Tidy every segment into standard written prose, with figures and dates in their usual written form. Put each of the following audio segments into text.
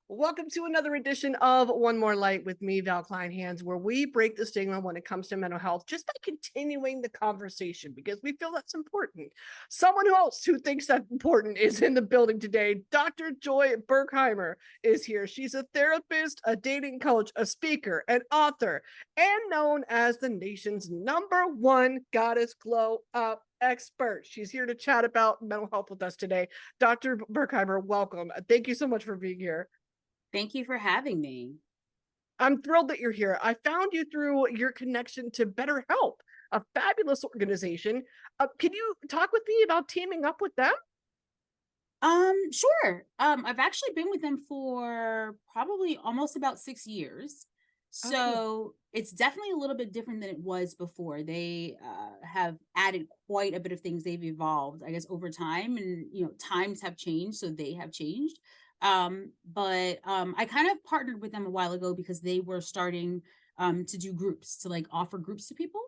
Welcome to another edition of One More Light with me, Val Kleinhans, where we break the stigma when it comes to mental health just by continuing the conversation because we feel that's important. Someone else who thinks that's important is in the building today. Dr. Joy Berkheimer is here. She's a therapist, a dating coach, a speaker, an author, and known as the nation's #1 Goddess Glow Up expert. She's here to chat about mental health with us today. Dr. Berkheimer, welcome. Thank you so much for being here. Thank you for having me. I'm thrilled that you're here. I found you through your connection to BetterHelp, a fabulous organization. Can you talk with me about teaming up with them? Sure. I've actually been with them for probably almost about 6 years. Oh, cool. So it's definitely a little bit different than it was before. They have added quite a bit of things. They've evolved, I guess, over time, and times have changed, so they have changed. But I kind of partnered with them a while ago because they were starting to do groups to like offer groups to people.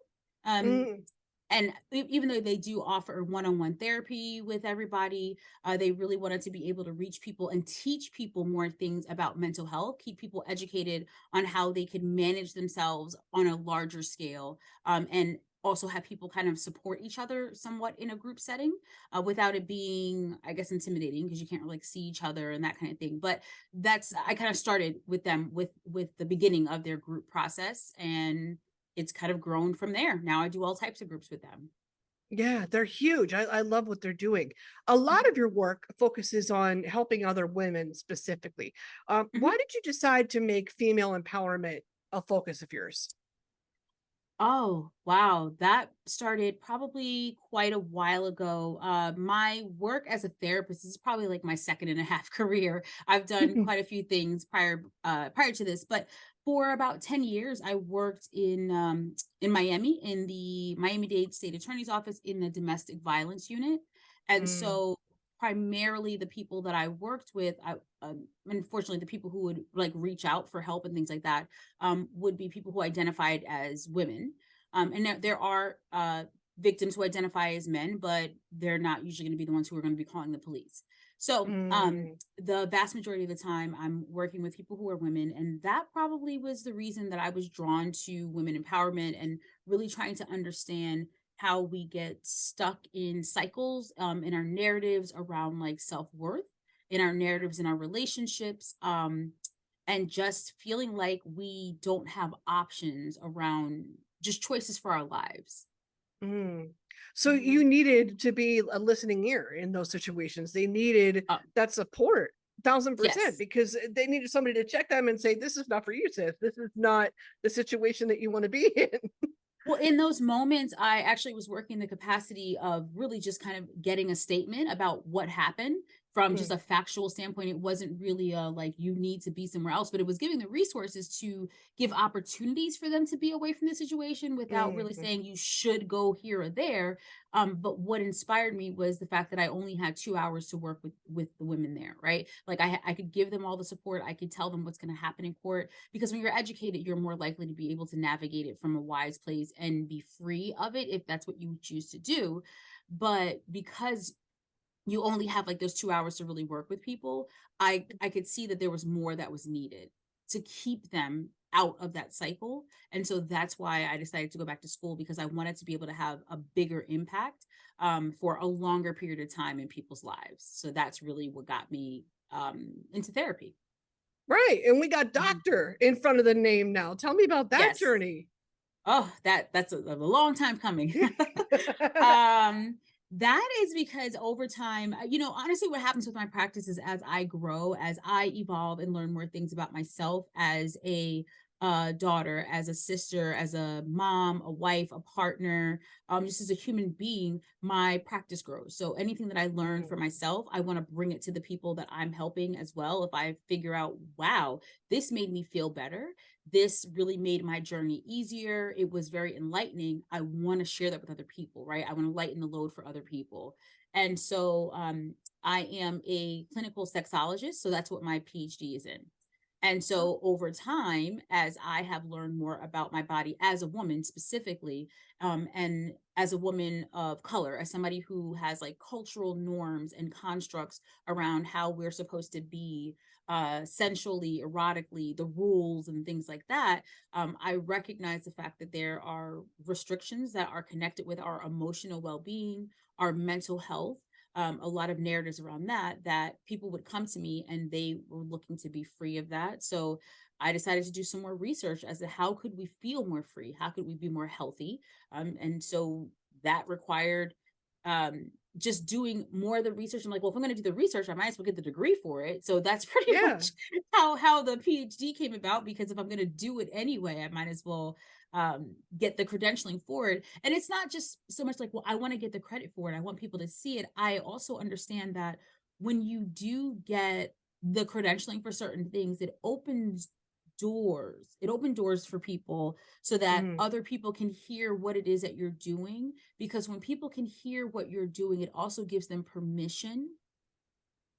Um, Mm, and even though they do offer one-on-one therapy with everybody, they really wanted to be able to reach people and teach people more things about mental health, keep people educated on how they could manage themselves on a larger scale, and also have people kind of support each other somewhat in a group setting, without it being, I guess, intimidating because you can't really see each other and that kind of thing. But that's I kind of started with them with the beginning of their group process, and it's kind of grown from there. Now I do all types of groups with them. yeah, they're huge. I love what they're doing. A lot Mhm, of your work focuses on helping other women specifically. mhm. Why did you decide to make female empowerment a focus of yours? Oh, wow. That started probably quite a while ago. My work as a therapist is probably like my second and a half career. I've done quite a few things prior to this, but for about 10 years, I worked in Miami, in the Miami-Dade State Attorney's Office in the domestic violence unit. And Mm, so primarily the people that I worked with, unfortunately, the people who would like reach out for help and things like that would be people who identified as women. And there are victims who identify as men, but they're not usually going to be the ones who are going to be calling the police. So mm. the vast majority of the time, I'm working with people who are women. And that probably was the reason that I was drawn to women empowerment and really trying to understand how we get stuck in cycles, in our narratives around like self-worth, in our narratives in our relationships, and just feeling like we don't have options around just choices for our lives. Mm. So Mhm. you needed to be a listening ear in those situations. They needed Uh, that support, 1000%, yes. because they needed somebody to check them and say, "This is not for you, sis. This is not the situation that you want to be in." Well, in those moments, I actually was working the capacity of really just kind of getting a statement about what happened from just Mm, a factual standpoint. It wasn't really a like you need to be somewhere else, but it was giving the resources to give opportunities for them to be away from the situation without really mhm. saying you should go here or there. But what inspired me was the fact that I only had 2 hours to work with the women there, right? Like I could give them all the support, I could tell them what's going to happen in court, because when you're educated, you're more likely to be able to navigate it from a wise place and be free of it if that's what you choose to do. But because you only have like those 2 hours to really work with people, I could see that there was more that was needed to keep them out of that cycle. And so that's why I decided to go back to school, because I wanted to be able to have a bigger impact, for a longer period of time in people's lives. So that's really what got me into therapy. Right, and we got Mhm. doctor in front of the name now. Tell me about that Yes. journey. Oh, that's a long time coming. Um, that is because over time, honestly, what happens with my practice is as I grow, as I evolve and learn more things about myself as a daughter, as a sister, as a mom, a wife, a partner, just as a human being, my practice grows. So anything that I learn for Mm, myself, I want to bring it to the people that I'm helping as well. If I figure out, wow, this made me feel better, this really made my journey easier, it was very enlightening, I want to share that with other people, right? I want to lighten the load for other people. And so I am a clinical sexologist, so that's what my PhD is in. And oh, so over time, as I have learned more about my body as a woman specifically, and as a woman of color, as somebody who has like cultural norms and constructs around how we're supposed to be, sensually, erotically, the rules and things like that, I recognize the fact that there are restrictions that are connected with our emotional well-being, our mental health, a lot of narratives around that, that people would come to me and they were looking to be free of that. So I decided to do some more research as to how could we feel more free? How could we be more healthy? And so that required just doing more of the research. I'm like, well, if I'm going to do the research, I might as well get the degree for it. So that's pretty Yeah. much how the PhD came about, because if I'm going to do it anyway, I might as well get the credentialing for it. And it's not just so much like, well, I want to get the credit for it, I want people to see it. I also understand that when you do get the credentialing for certain things, it opened doors for people so that Mhm. other people can hear what it is that you're doing, because when people can hear what you're doing, it also gives them permission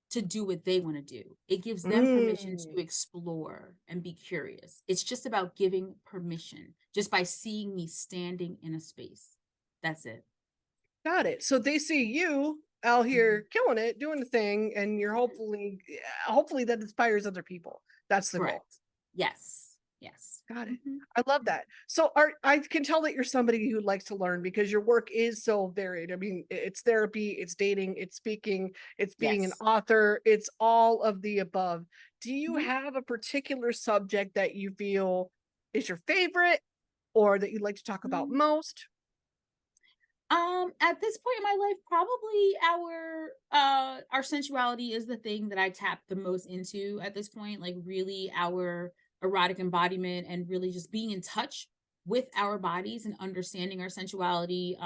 to do what they want to do. It gives them permission Mm. to explore and be curious. It's just about giving permission just by seeing me standing in a space. That's it. Got it. So they see you out Mhm. here killing it, doing the thing, and you're Yeah. hopefully, yeah, hopefully that inspires other people. That's the goal. Correct. Yes. Yes. Got it. Mhm. I love that. So I can tell that you're somebody who likes to learn because your work is so varied. I mean, it's therapy, it's dating, it's speaking, it's being an Yes. author, it's all of the above. Do you Mhm. have a particular subject that you feel is your favorite or that you'd like to talk about Mm. most? At this point in my life, probably our sensuality is the thing that I tap the most into at this point. Like really our erotic embodiment and really just being in touch with our bodies and understanding our sensuality.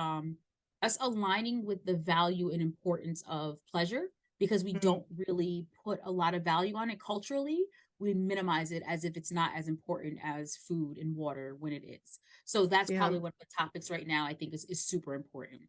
Us aligning with the value and importance of pleasure, because we Mm, don't really put a lot of value on it culturally. We minimize it as if it's not as important as food and water when it is. So that's yeah. probably one of the topics right now I think is super important.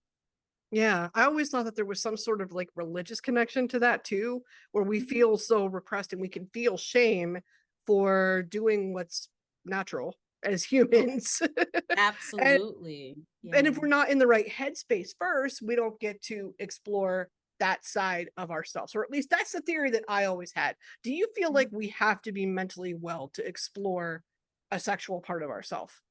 Yeah, I always thought that there was some sort of like religious connection to that too, where we Mhm. feel so repressed and we can feel shame for doing what's natural as Correct. humans. and Absolutely. and if Yeah. we're not in the right headspace first, we don't get to explore that side of ourselves. Or at least that's the theory that I always had. Do you feel like we Mhm. have to be mentally well to explore a sexual part of ourselves?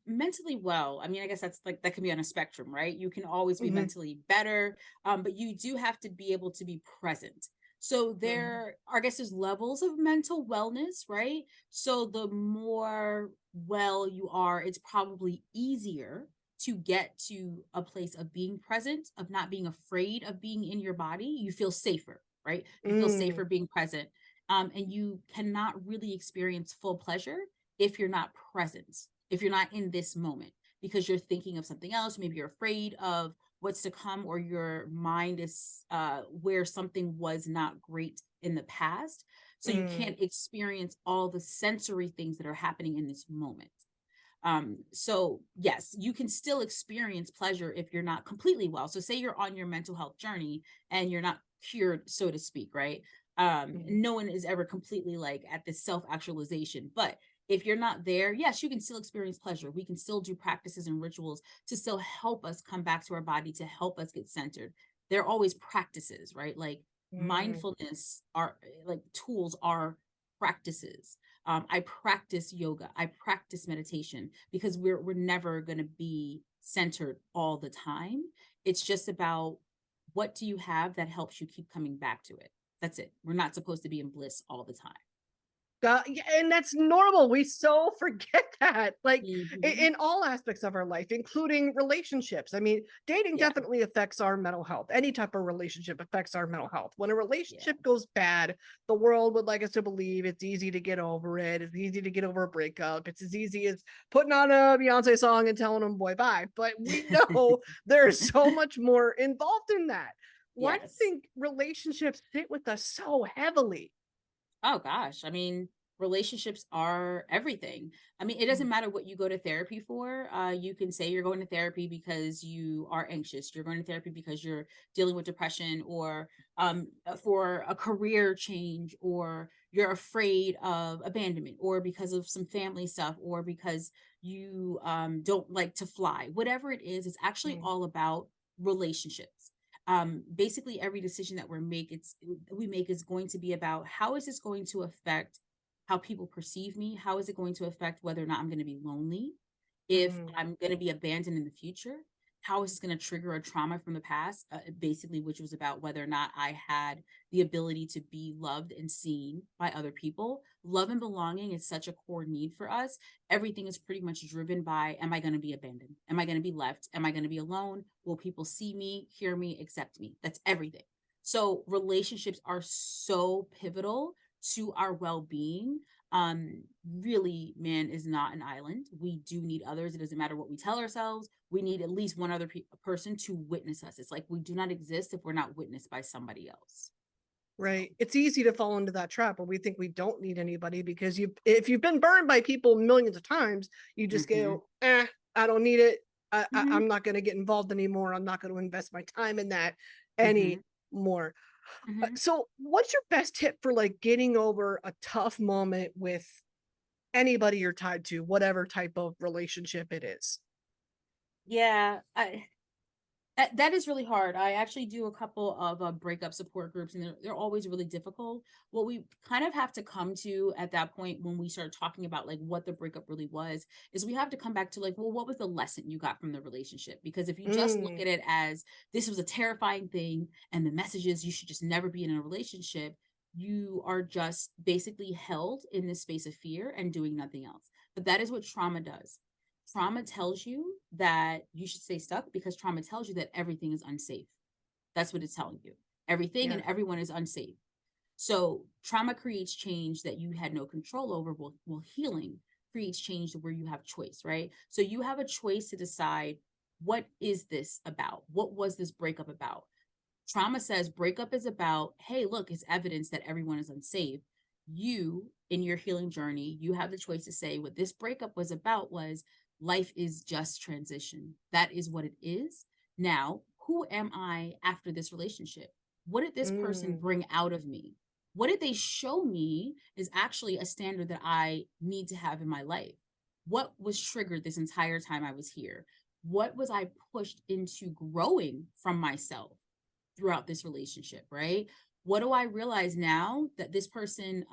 Mentally well. I mean, I guess that's like that can be on a spectrum, right? You can always be Hmm. mentally better, but you do have to be able to be present. So there, I guess there's levels of mental wellness, right? So the more well you are, it's probably easier to get to a place of being present, of not being afraid of being in your body. You feel safer, right? You feel Mm, safer being present. And you cannot really experience full pleasure if you're not present, if you're not in this moment, because you're thinking of something else. Maybe you're afraid of what's to come, or your mind is where something was not great in the past. So you mm, can't experience all the sensory things that are happening in this moment. So yes, you can still experience pleasure if you're not completely well. So say you're on your mental health journey and you're not cured, so to speak, right? mm. No one is ever completely like at this self-actualization, but if you're not there, yes, you can still experience pleasure. We can still do practices and rituals to still help us come back to our body, to help us get centered. There are always practices, right? Like Mm. mindfulness are like tools are practices. I practice yoga. I practice meditation, because we're never going to be centered all the time. It's just about what do you have that helps you keep coming back to it. That's it. We're not supposed to be in bliss all the time. Yeah, and that's normal. We so forget that, like Mhm. in all aspects of our life, including relationships. I mean, dating Yeah. definitely affects our mental health. Any type of relationship affects our mental health. When a Yeah. relationship goes bad, the world would like us to believe it's easy to get over it. It's easy to get over a breakup. It's as easy as putting on a Beyonce song and telling them boy bye. But we know there's so much more involved in that. Why do you Yes. think relationships sit with us so heavily? Oh gosh, I mean, relationships are everything. I mean, it doesn't matter what you go to therapy for. You can say you're going to therapy because you are anxious. You're going to therapy because you're dealing with depression, or for a career change, or you're afraid of abandonment, or because of some family stuff, or because you don't like to fly. Whatever it is, it's actually Mm, all about relationships. Basically every decision that we make is going to be about how is this going to affect how people perceive me? How is it going to affect whether or not I'm going to be lonely? If Mm, I'm going to be abandoned in the future? How is this going to trigger a trauma from the past? Basically, which was about whether or not I had the ability to be loved and seen by other people. Love and belonging is such a core need for us. Everything is pretty much driven by, am I going to be abandoned? Am I going to be left? Am I going to be alone? Will people see me, hear me, accept me? That's everything. So relationships are so pivotal to our well-being. Really, man is not an island. We do need others. It doesn't matter what we tell ourselves. We need at least one other person to witness us. It's like we do not exist if we're not witnessed by somebody else. So, right. It's easy to fall into that trap where we think we don't need anybody because if you've been burned by people millions of times, you just hmm go, I don't need it. hmm I'm not going to get involved anymore. I'm not going to invest my time in that hmm anymore. hmm So what's your best tip for like getting over a tough moment with anybody you're tied to, whatever type of relationship it is? yeah, that is really hard. I actually do a couple of breakup support groups, and they're always really difficult. What we kind of have to come to at that point when we start talking about like what the breakup really was is we have to come back to like, well, what was the lesson you got from the relationship? Because if you just look Mm, at it as this was a terrifying thing and the message is you should just never be in a relationship, you are just basically held in this space of fear and doing nothing else. But that is what trauma does. Trauma tells you that you should stay stuck because trauma tells you that everything is unsafe. That's what it's telling you. Everything and yeah. everyone is unsafe. So trauma creates change that you had no control over. Well, healing creates change where you have choice, right? So you have a choice to decide, what is this about? What was this breakup about? Trauma says breakup is about, hey, look, it's evidence that everyone is unsafe. You, in your healing journey, you have the choice to say what this breakup was about was life is just transition. That is what it is. Now, who am I after this relationship? What did this person Mm, bring out of me? What did they show me is actually a standard that I need to have in my life? What was triggered this entire time I was here? What was I pushed into growing from myself throughout this relationship, right? What do I realize now that this person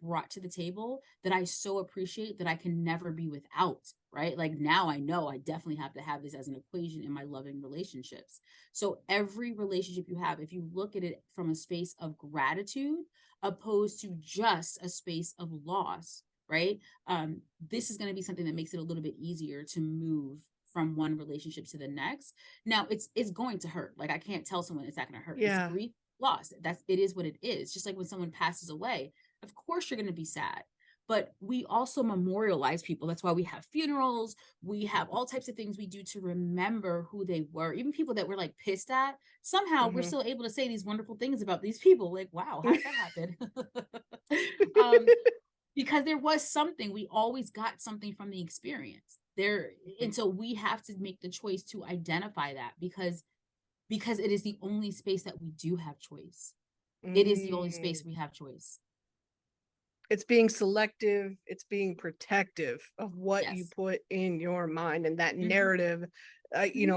brought to the table that I so appreciate that I can never be without, right? Like now I know I definitely have to have this as an equation in my loving relationships. So every relationship you have, if you look at it from a space of gratitude opposed to just a space of loss, right? This is going to be something that makes it a little bit easier to move from one relationship to the next. Now it's going to hurt. Like I can't tell someone it's not going to hurt. It's yeah. grief, loss. It is what it is. Just like when someone passes away, of course you're going to be sad. But we also memorialize people. That's why we have funerals. We have all types of things we do to remember who they were. Even people that we're like pissed at, somehow we're Hmm. still able to say these wonderful things about these people. Like, wow, how did that happen? um, because there was something, we always got something from the experience there. And so we have to make the choice to identify that because it is the only space that we do have choice. It is the only space Mm. we have choice. It's being selective, it's being protective of what you Yes. put in your mind and that hmm narrative. hmm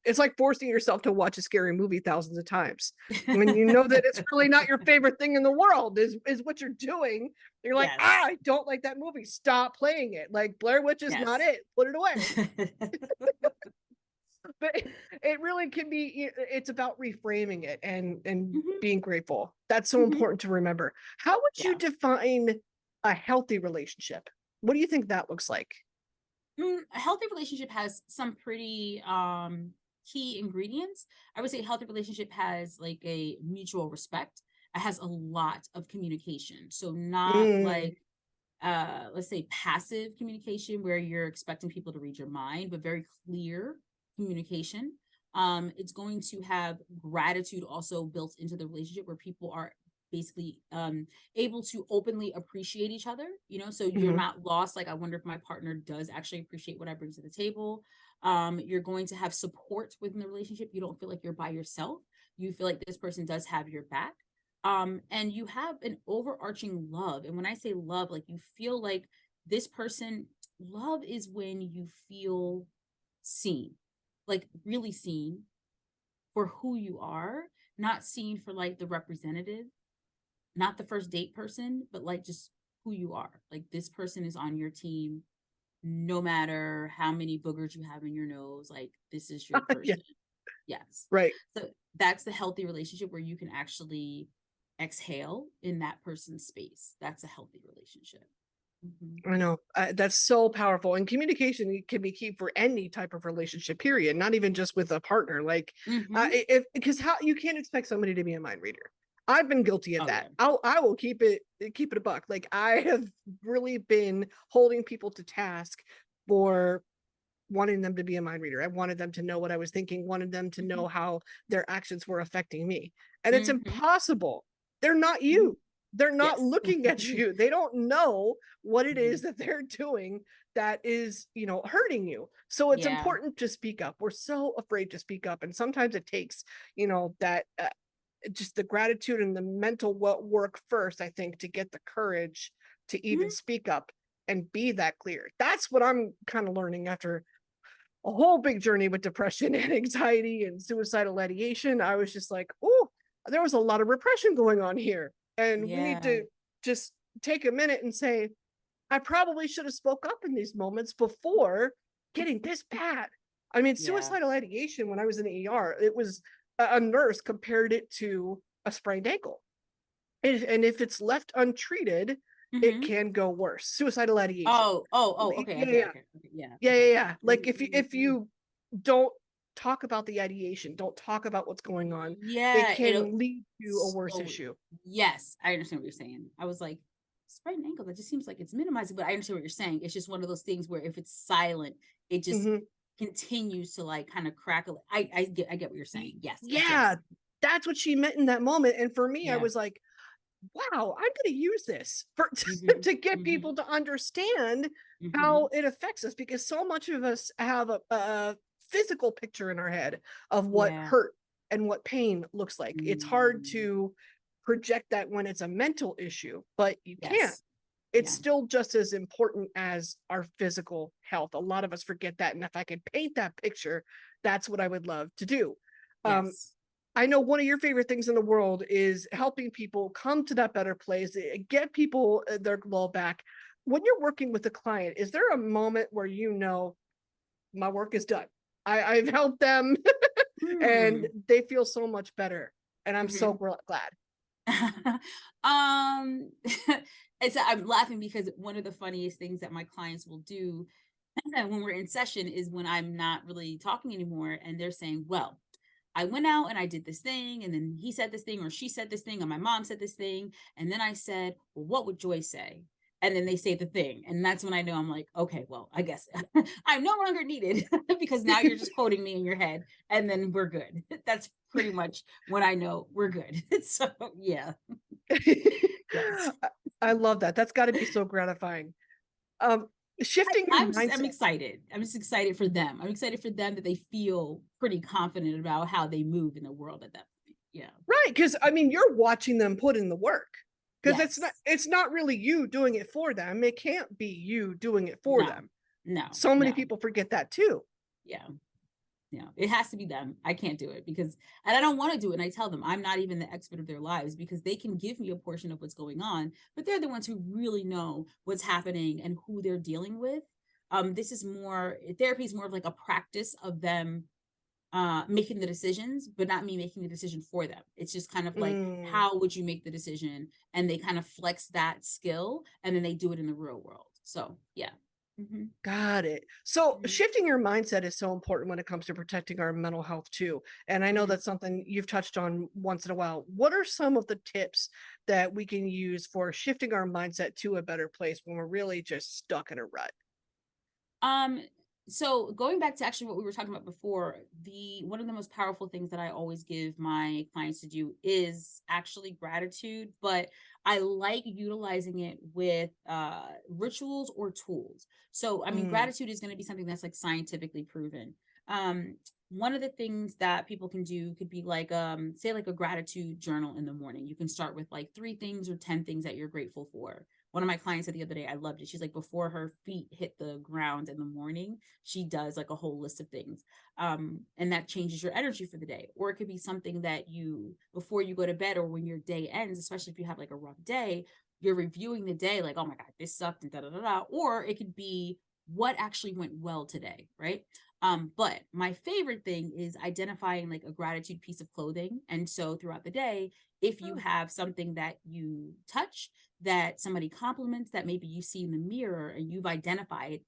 It's like forcing yourself to watch a scary movie thousands of times when you know that it's really not your favorite thing in the world is what you're doing. You're like, yes. I don't like that movie, stop playing it. Like Blair Witch is not Yes. it, put it away. But it really can be, it's about reframing it and hmm being grateful. That's so hmm important to remember. How would you Yeah. define a healthy relationship? What do you think that looks like? A healthy relationship has some pretty key ingredients. I would say a healthy relationship has like a mutual respect. It has a lot of communication. So not Mm, like let's say passive communication where you're expecting people to read your mind, but very clear communication. It's going to have gratitude also built into the relationship where people are basically able to openly appreciate each other, so you're mhm, not lost. Like, I wonder if my partner does actually appreciate what I bring to the table. You're going to have support within the relationship. You don't feel like you're by yourself. You feel like this person does have your back, and you have an overarching love. And when I say love, like you feel like this person, love is when you feel seen, like really seen, for who you are, not seen for like the representative, not the first date person, but like just who you are. Like this person is on your team no matter how many boogers you have in your nose, like this is your Yeah, person. Yes. right. So that's the healthy relationship where you can actually exhale in that person's space. That's a healthy relationship. Mhm. I know. That's so powerful. And communication can be key for any type of relationship, period, not even just with a partner. Like, Mhm. if because how you can't expect somebody to be a mind reader. I've been guilty of Oh that. yeah. I will keep it a buck. Like I have really been holding people to task for wanting them to be a mind reader. I wanted them to know what I was thinking, wanted them to know Mhm. how their actions were affecting me. And it's Mhm. impossible. They're not Mhm. you. They're not Yes. looking at you. They don't know what it is Mhm. that they're doing that is, hurting you. So it's Yeah. important to speak up. We're so afraid to speak up. And sometimes it takes, that just the gratitude and the mental work first, I think, to get the courage to even Mhm. speak up and be that clear. That's what I'm kind of learning after a whole big journey with depression and anxiety and suicidal ideation. I was just like, oh, there was a lot of repression going on here. And we need Yeah. to just take a minute and say, I probably should have spoke up in these moments before getting this bad. I mean, Yeah. suicidal ideation, when I was in the ER, it was a nurse compared it to a sprained ankle. And if it's left untreated, it Mhm. can go worse. Suicidal ideation. Oh, Yeah, okay, yeah, okay, yeah. okay, okay. Yeah. Yeah, yeah, Okay. yeah. Like if you don't talk about the ideation, don't talk about what's going on, it Yeah, it'll can lead to a worse slow it. issue. Yes, I understand what you're saying. I was like, sprained ankle, that just seems like it's minimizing, but I understand what you're saying. It's just one of those things where if it's silent, it just Mhm. continues to like kind of crackle. I get what you're saying. Yes, yes, Yeah, yes. that's what she meant in that moment. And for me, I Yeah. was like, wow, I'm going to use this for Mhm. to get Mhm. people to understand how Mhm. it affects us because so much of us have a physical picture in our head of what Yeah. hurt and what pain looks like. It's hard Mm. to project that when it's a mental issue, but you can. Yes. It's Yeah. still just as important as our physical health. A lot of us forget that. And if I could paint that picture, that's what I would love to do. Um, Yes. I know one of your favorite things in the world is helping people come to that better place, get people their glow back. When you're working with a client, is there a moment where my work is done? I've helped them and Hmm. they feel so much better. And I'm so Mhm. glad. um I'm laughing because one of the funniest things that my clients will do when we're in session is when I'm not really talking anymore and they're saying, well, I went out and I did this thing and then he said this thing or she said this thing or my mom said this thing and then I said, well, what would Joy say? And then they say the thing and that's when I know I'm like, okay, well, I guess I'm no longer needed because now you're just quoting me in your head and then we're good. That's pretty much when I know we're good. So yeah. Yes. I love that. That's got to be so gratifying. Um, Shifting your I'm mindset. excited. I'm just excited for them. I'm excited for them that they feel pretty confident about how they move in the world at that point. Yeah. Right, because I mean, you're watching them put in the work. Because Yes. it's not really you doing it for them. It can't be you doing it for No. them. No. So many No. people forget that too. Yeah. Yeah. It has to be them. I can't do it because, and I don't want to do it. And I tell them I'm not even the expert of their lives because they can give me a portion of what's going on, but they're the ones who really know what's happening and who they're dealing with. This is more therapy is more of like a practice of them making the decisions, but not me making the decision for them. It's just kind of like, Mm, how would you make the decision? And they kind of flex that skill and then they do it in the real world. So yeah. Hmm. got it. So Hmm. shifting your mindset is so important when it comes to protecting our mental health too. And I know Hmm. that's something you've touched on once in a while. What are some of the tips that we can use for shifting our mindset to a better place when we're really just stuck in a rut? Um, so going back to actually what we were talking about before, the one of the most powerful things that I always give my clients to do is actually gratitude, but I like utilizing it with rituals or tools. So I mean Mm, gratitude is going to be something that's like scientifically proven. Um one of the things that people can do could be like say like a gratitude journal in the morning. You can start with like 3 things or 10 things that you're grateful for. One of my clients said the other day, I loved it. She's like, before her feet hit the ground in the morning, she does like a whole list of things. And that changes your energy for the day. Or it could be something that you, before you go to bed or when your day ends, especially if you have like a rough day, you're reviewing the day like, oh my God, this sucked and da da da da. Or it could be what actually went well today, right? But my favorite thing is identifying like a gratitude piece of clothing. And so throughout the day, if you Oh, have something that you touch, that somebody compliments, that maybe you see in the mirror and you've identified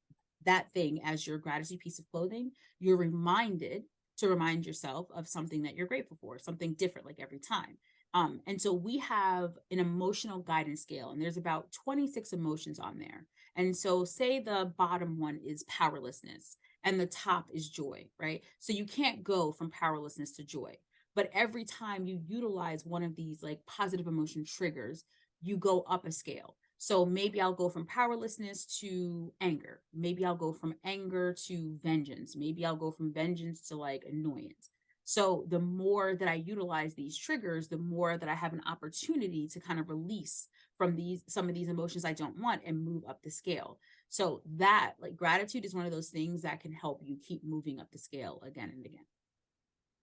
that thing as your gratitude piece of clothing, you're reminded to remind yourself of something that you're grateful for, something different like every time. And so we have an emotional guidance scale, and there's about 26 emotions on there. And so, say the bottom one is powerlessness and the top is joy, right? So, you can't go from powerlessness to joy. But every time you utilize one of these like positive emotion triggers, you go up a scale. So maybe I'll go from powerlessness to anger. Maybe I'll go from anger to vengeance. Maybe I'll go from vengeance to like annoyance. So the more that I utilize these triggers, the more that I have an opportunity to kind of release from these some of these emotions I don't want and move up the scale. So that like gratitude is one of those things that can help you keep moving up the scale again and again.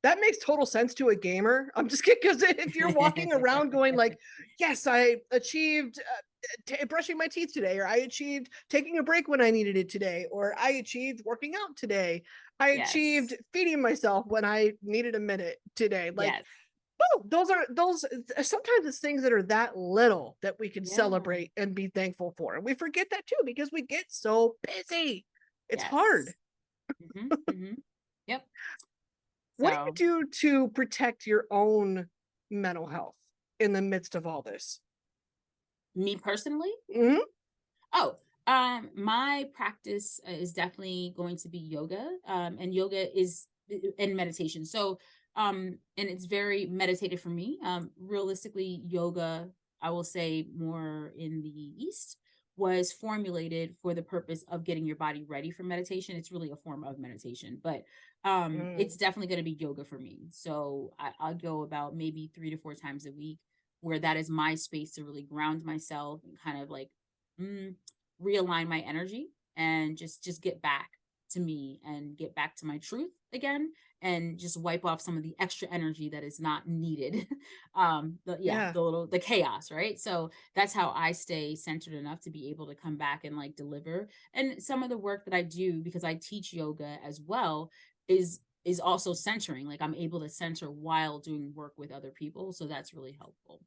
that makes total sense to a gamer. I'm just kidding, because if you're walking around going like, yes, I achieved brushing my teeth today, or I achieved taking a break when I needed it today, or I achieved working out today, I achieved Yes. feeding myself when I needed a minute today. Like, Yes. oh, those sometimes it's things that are that little that we can Yeah. celebrate and be thankful for. And we forget that too because we get so busy. It's hard. Yes. Yep. What So do you do to protect your own mental health in the midst of all this? me personally, Mhm. oh, my practice is definitely going to be yoga. And yoga is and meditation. So, and it's very meditative for me. Realistically, yoga, I will say more in the East, was formulated for the purpose of getting your body ready for meditation. It's really a form of meditation, but Mm. it's definitely going to be yoga for me. So I'll go about maybe 3 to 4 times a week, where that is my space to really ground myself and kind of like mm, realign my energy and just get back to me and get back to my truth again and just wipe off some of the extra energy that is not needed. Yeah. The chaos, right? So that's how I stay centered enough to be able to come back and like deliver. And some of the work that I do, because I teach yoga as well, is also centering. Like I'm able to center while doing work with other people, so that's really helpful.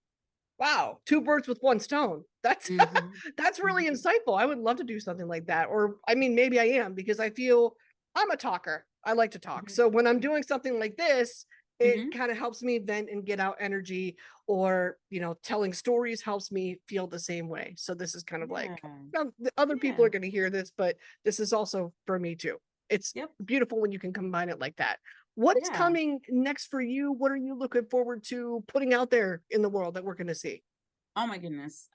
Wow, 2 birds with 1 stone. That's Mhm. that's really Mhm. insightful. I would love to do something like that, or I mean, maybe I am because I feel I'm a talker. I like to talk. Mhm. So when I'm doing something like this, it Mhm. kind of helps me vent and get out energy, or, telling stories helps me feel the same way. So this is kind of like, Yeah. the other people Yeah. are going to hear this, but this is also for me too. It's Yep. beautiful when you can combine it like that. What is Yeah. coming next for you? What are you looking forward to putting out there in the world that we're going to see? Oh my goodness.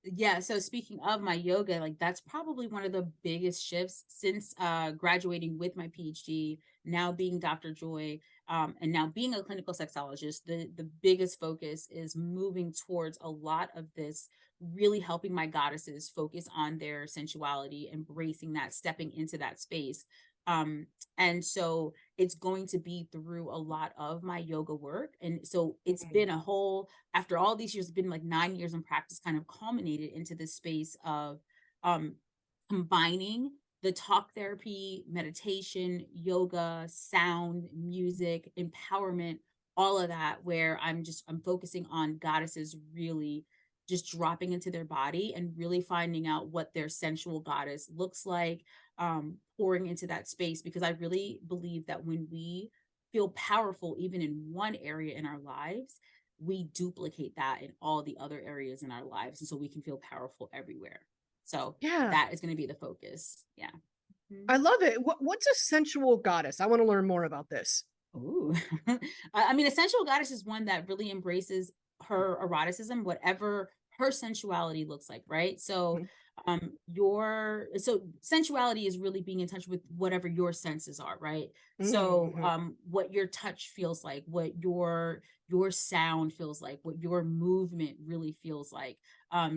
Yeah, so speaking of my yoga, like that's probably one of the biggest shifts since graduating with my PhD, now being Dr. Joy, and now being a clinical sexologist. The biggest focus is moving towards a lot of this, really helping my goddesses focus on their sensuality, embracing that, stepping into that space. Um, and so it's going to be through a lot of my yoga work. And so it's Mm. been a whole, after all these years, it's been like 9 years in practice, kind of culminated into this space of um, combining the talk therapy, meditation, yoga, sound, music, empowerment, all of that, where I'm focusing on goddesses really just dropping into their body and really finding out what their sensual goddess looks like, pouring into that space, because I really believe that when we feel powerful, even in one area in our lives, we duplicate that in all the other areas in our lives. And so we can feel powerful everywhere. So Yeah, that is going to be the focus. Yeah. Mhm. I love it. What's a sensual goddess? I want to learn more about this. Ooh. I mean, a sensual goddess is one that really embraces her eroticism, whatever her sensuality looks like, right? So Mhm. Your so sensuality is really being in touch with whatever your senses are, right? So Mm-hmm. what your touch feels like, what your sound feels like, what your movement really feels like,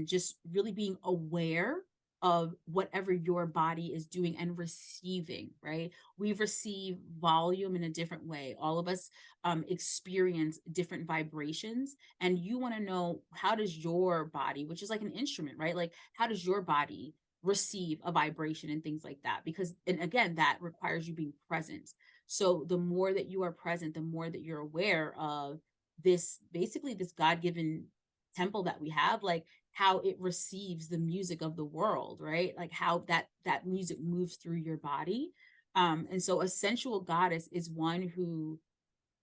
just really being aware of whatever your body is doing and receiving, right? We receive volume in a different way. All of us experience different vibrations, and you want to know, how does your body, which is like an instrument, right? Like, how does your body receive a vibration and things like that? Because, and again, that requires you being present. So the more that you are present, the more that you're aware of this, basically this God-given temple that we have, like how it receives the music of the world, right? Like how that music moves through your body. And so a sensual goddess is one who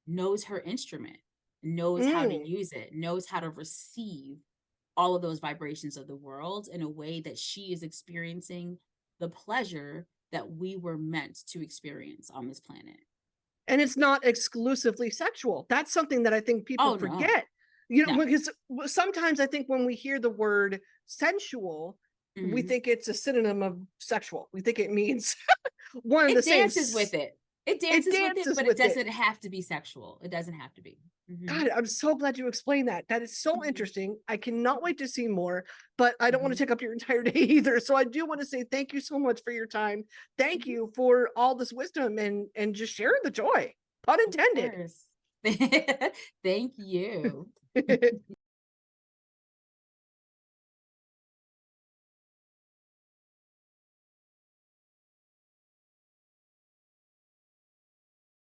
knows her instrument, knows how to Mm. use it, knows how to receive all of those vibrations of the world in a way that she is experiencing the pleasure that we were meant to experience on this planet. And it's not exclusively sexual. That's something that I think people Oh no, forget. You know, no. because sometimes I think when we hear the word sensual, we Mhm. think it's a synonym of sexual. We think it means one and the It same. dances with it. It It dances with it, dances but it with it. doesn't have to be sexual. It doesn't have to be. Mhm. God, I'm so glad you explained that. That is so Mhm. interesting. I cannot wait to see more, but I don't want to Mhm. take up your entire day either. So I do want to say thank you so much for your time. Thank Mhm. you for all this wisdom and just sharing the joy. Pun Of intended. course. Thank you.